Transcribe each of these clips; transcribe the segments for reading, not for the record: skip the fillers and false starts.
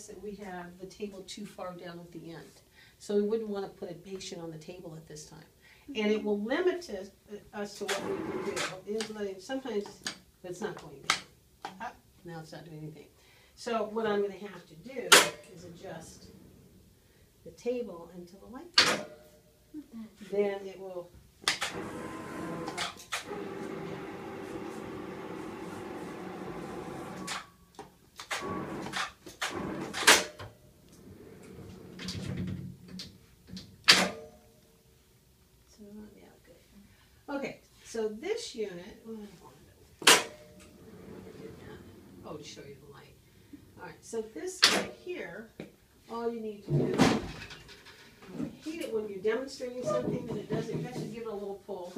notice that we have the table too far down at the end. So we wouldn't want to put a patient on the table at this time. And it will limit us to what we can do. Is like sometimes it's not going down. Now it's not doing anything. So what I'm going to have to do is adjust the table until the light comes on. Then it will. Okay, so this unit, to show you the light. All right, so this right here, all you need to do is heat it when you're demonstrating something, and it does it. You have to give it a little pull,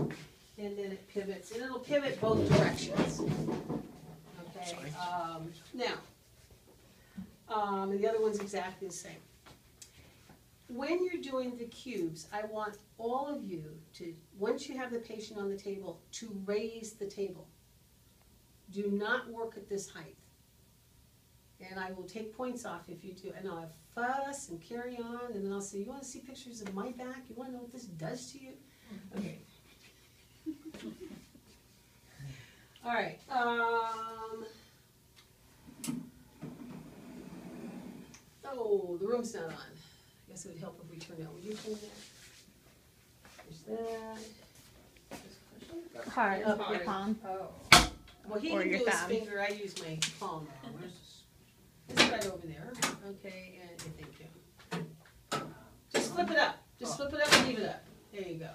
and then it pivots, and it'll pivot both directions. Okay. And the other one's exactly the same. When you're doing the cubes, I want all of you to, once you have the patient on the table, to raise the table. Do not work at this height. And I will take points off if you do. And I'll have fuss and carry on, and then I'll say, you want to see pictures of my back? You want to know what this does to you? Okay. All right. Oh, the room's not on. I guess it would help if we turn it on. Would you turn it on? There's that. Hard. Your palm. Oh. Well, he Or can your do his thumb. finger. I use my palm. It's right over there. Okay, and thank you. Just flip it up. Just flip it up and leave it up. There you go.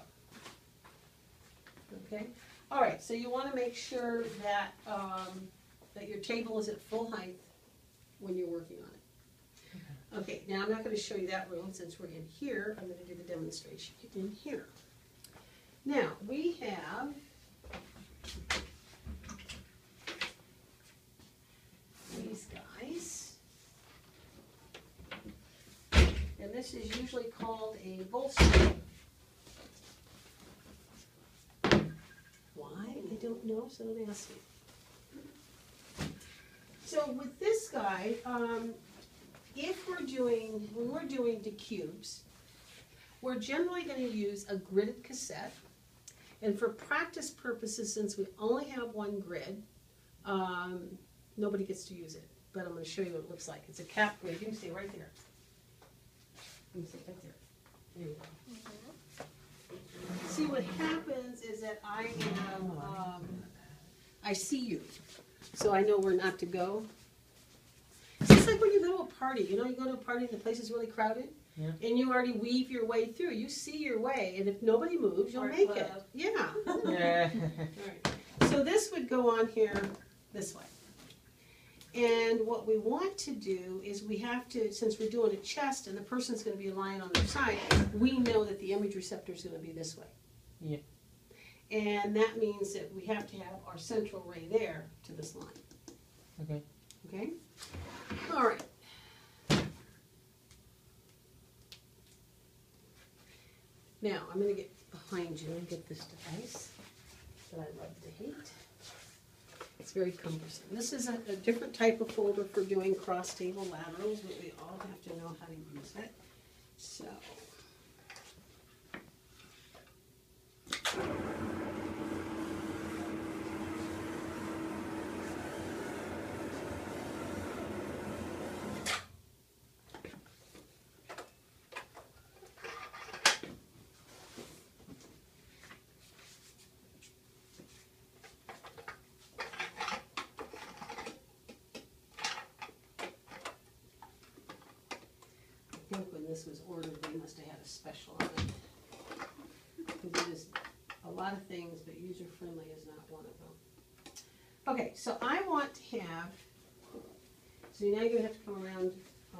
Okay. All right. So you want to make sure that that your table is at full height when you're working on it. Okay. Now I'm not going to show you that room since we're in here. I'm going to do the demonstration in here. Now we have. These guys, and this is usually called a bolster. Why? I don't know, so don't ask me. So with this guy, when we're doing decubes, we're generally going to use a gridded cassette, and for practice purposes, since we only have one grid, nobody gets to use it, but I'm going to show you what it looks like. It's a cap grid. You can stay right there. You can stay right there. There you go. See, what happens is that I see you, so I know where not to go. It's just like when you go to a party. You know, you go to a party and the place is really crowded, and you already weave your way through. You see your way, and if nobody moves, you'll make it. Yeah. All right. So this would go on here this way. And what we want to do is we have to, since we're doing a chest and the person's going to be lying on their side, we know that the image receptor is going to be this way. Yeah. And that means that we have to have our central ray there to this line. Okay. Okay? All right. Now, I'm going to get behind you and get this device that I love to hate. It's very cumbersome. This is a different type of folder for doing cross-table laterals, but we all have to know how to use it. So. I think when this was ordered, they must have had a special on it. Because it is a lot of things, but user-friendly is not one of them. Okay, so I want to have, so now you're going to have to come around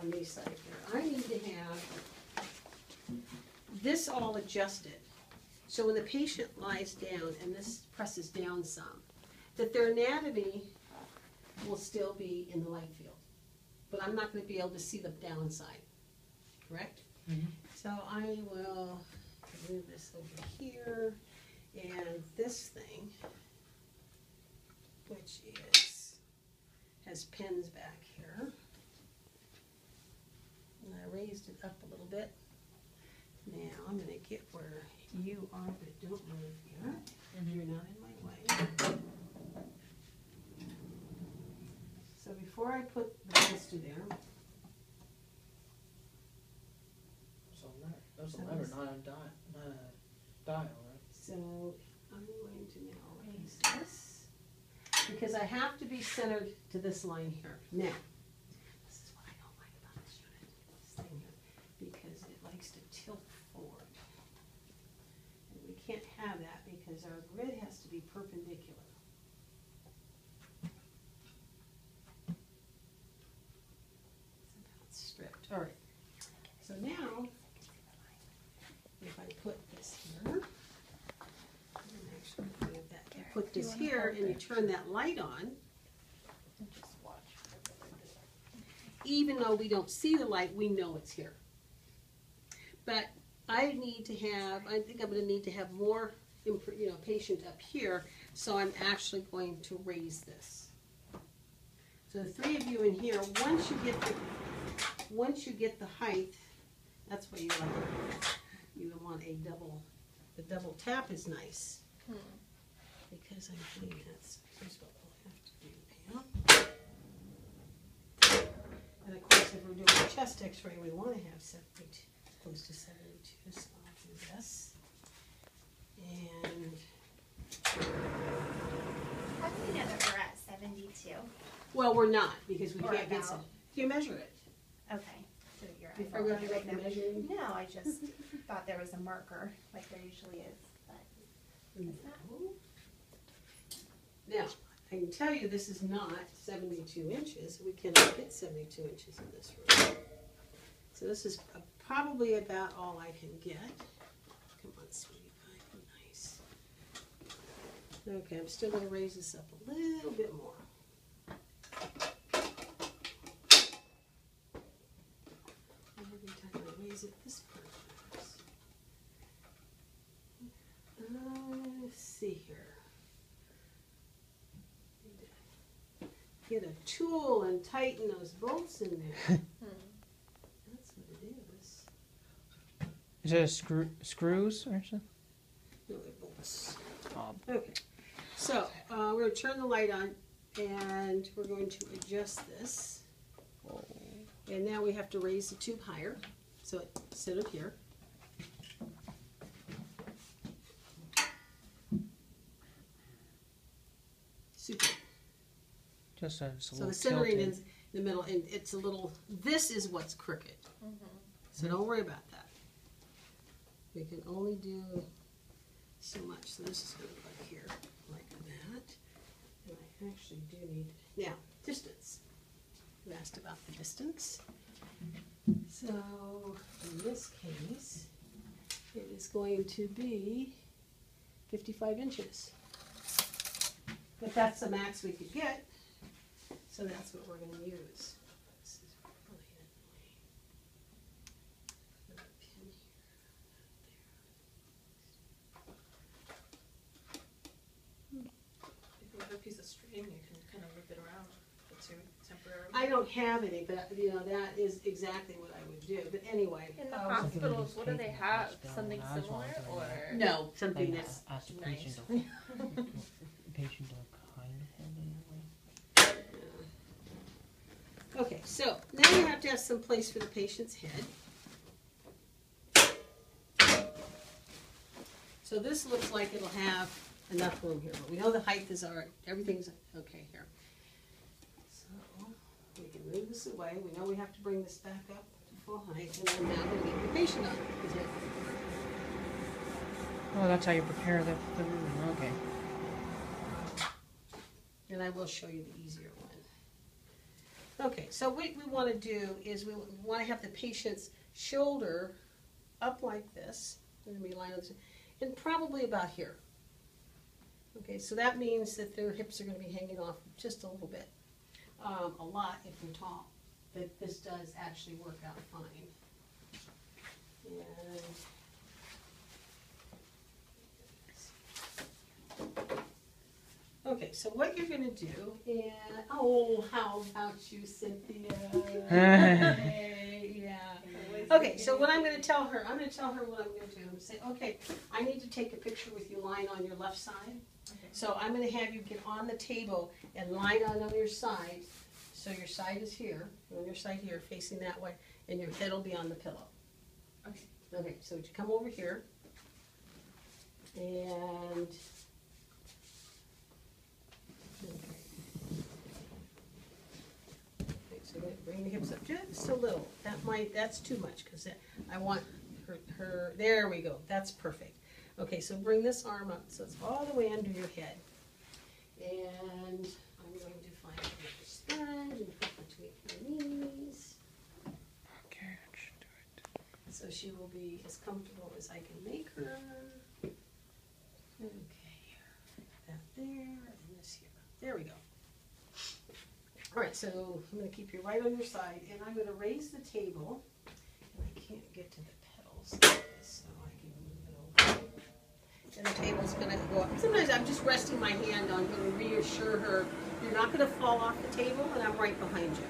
on these sides here. I need to have this all adjusted. So when the patient lies down and this presses down some, that their anatomy will still be in the light field. But I'm not going to be able to see the downside. Correct? Mm-hmm. So I will move this over here, and this thing, which has pins back here, raised it up a little bit. Now I'm going to get where you are, but don't move yet. You're not in my way. So before I put the bolster there. That's a lever, not a dial, right? So I'm going to now raise this because I have to be centered to this line here. Now, this is what I don't like about this unit, this thing here, because it likes to tilt forward. And we can't have that because our grid has to be perpendicular. It's stripped. All right. So now, if I put this here, put this here and you turn that light on, even though we don't see the light, we know it's here. But I think I'm going to need to have more, patient up here, so I'm actually going to raise this. So the three of you in here, once you get the height, that's why you want the double tap is nice. Because I'm putting that, here's what we'll have to do now. And of course, if we're doing a chest x-ray, we want to have 72, close to 72, so I'll do this. And how do we know that we're at 72? Well, we're not, because we can't get some. You measure it. Okay. So you're Before we have to make the measuring? No, I just thought there was a marker, like there usually is. But it's not. Now, I can tell you this is not 72 inches. We cannot get 72 inches in this room. So this is probably about all I can get. Come on, sweetie pie, be nice. Okay, I'm still going to raise this up a little bit more. Every time I raise it, this part moves. Let's see here. Get a tool and tighten those bolts in there. That's what it is. Is it screws or something? No, they're bolts. Oh. Okay. So we're going to turn the light on and we're going to adjust this. And now we have to raise the tube higher. So instead of here. Super. So the centering is in the middle, and it's a little, this is what's crooked. So don't worry about that. We can only do so much. So this is going to go here, like that. And I actually do need, now, distance. You asked about the distance. So in this case, it is going to be 55 inches. But that's the max we could get. So that's what we're going to use. This is really annoying. Put a pin here, not there. If you have a piece of string, you can kind of whip it around. That's your temporary. I don't have any, but that is exactly what I would do. But anyway. In the hospitals, what do they have? Something similar, or No, something that's ask the nice. patient patient to kind of have it. Okay, so now you have to have some place for the patient's head. So this looks like it'll have enough room here, but we know the height is alright, everything's okay here. So we can move this away. We know we have to bring this back up to full height, and I'm now going to get the patient on his head. Oh, that's how you prepare the room. Okay. And I will show you the easier one. Okay, so what we want to do is we want to have the patient's shoulder up like this. They're going to be lined up, and probably about here. Okay, so that means that their hips are going to be hanging off just a little bit. A lot if they're tall. But this does actually work out fine. And okay, so what you're going to do, and oh, how about you, Cynthia? Hey, yeah. Okay, so what I'm going to tell her what I'm going to do. I'm going to say, okay, I need to take a picture with you lying on your left side. Okay. So I'm going to have you get on the table and lie down on your side. So your side is here, on your side here, facing that way, and your head will be on the pillow. Okay. Okay, so would you come over here? And okay, so bring the hips up just a little. That's too much because I want her. There we go. That's perfect. Okay, so bring this arm up so it's all the way under your head, and I'm going to find another sponge and put between her knees. Okay, that should do it. So she will be as comfortable as I can make her. Okay, that there, and this here. There we go. All right, so I'm going to keep you right on your side, and I'm going to raise the table. And I can't get to the pedals, so I can move it over. And the table's going to go up. Sometimes I'm just resting my hand on her to reassure her you're not going to fall off the table, and I'm right behind you.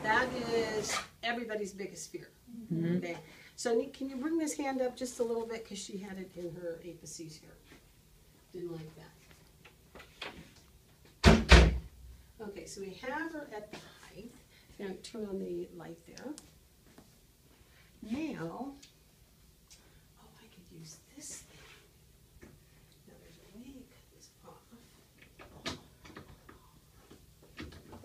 That is everybody's biggest fear. Mm-hmm. Okay, so can you bring this hand up just a little bit because she had it in her apices here. Didn't like that. Okay, so we have her at the height. Now turn on the light there. Now, oh, I could use this thing. Now there's a way to cut this off.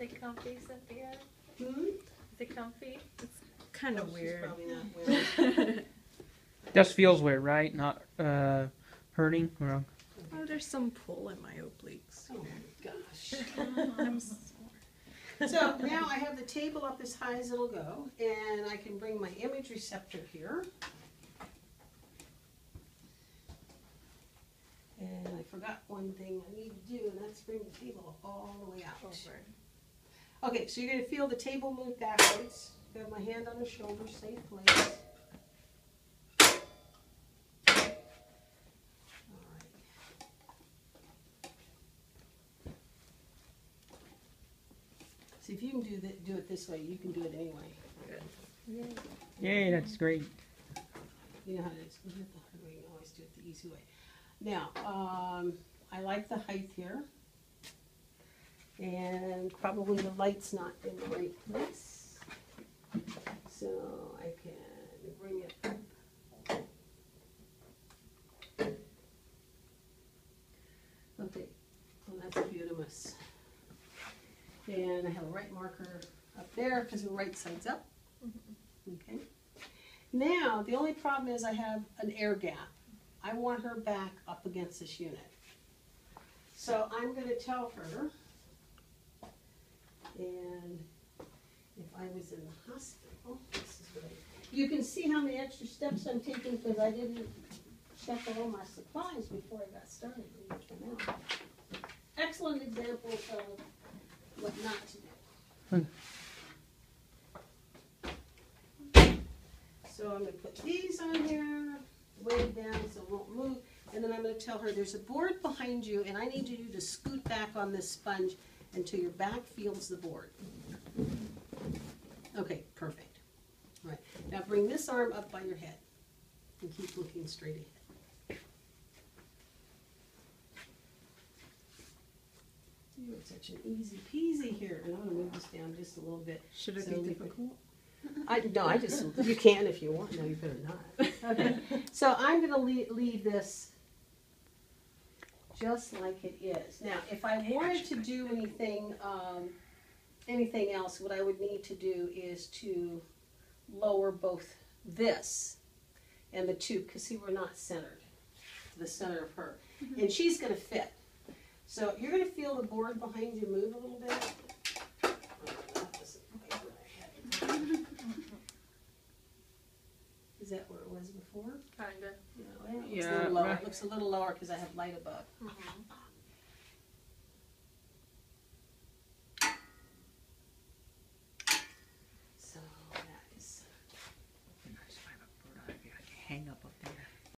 Is it comfy, Cynthia? Hmm? Is it comfy? It's kind of Oh, she's weird. probably not wearing. Just feels weird, right? Not hurting. Or, Oh, there's some pull in my obliques. Oh my gosh. I'm sorry. So now I have the table up as high as it'll go, and I can bring my image receptor here. And I forgot one thing I need to do, and that's bring the table all the way out. Over. Okay, so you're going to feel the table move backwards. Got my hand on the shoulder, safe place. All right. See, if you can do it this way, you can do it anyway. Good. yay, that's great. You know how it is. Isn't it the hard way? You always do it the easy way. Now, I like the height here. And probably the light's not in the right place. So I can bring it up. Okay, well that's beautimous. And I have a right marker up there because the right side's up. Okay. Now, the only problem is I have an air gap. I want her back up against this unit. So I'm going to tell her, and if I was in the hospital, this is what you can see how many extra steps I'm taking because I didn't check all my supplies before I got started when you came out. Excellent example of what not to do. So I'm going to put these on here, weigh it down so it won't move, and then I'm going to tell her there's a board behind you and I need you to scoot back on this sponge until your back feels the board. Okay, perfect. All right, now bring this arm up by your head and keep looking straight ahead. Ooh, it's such an easy peasy here, and I'm going to move this down just a little bit. Should it So be we difficult? you can if you want. No, you better not. Okay, so I'm going to leave this just like it is. Now, if I wanted to do anything else, what I would need to do is to lower both this and the tube, because see, we're not centered to the center of her. And she's going to fit. So you're going to feel the board behind you move a little bit. Is that where it was before? Kinda. No, it looks Yeah, a little lower. right. It looks a little lower because I have light above. Mm-hmm.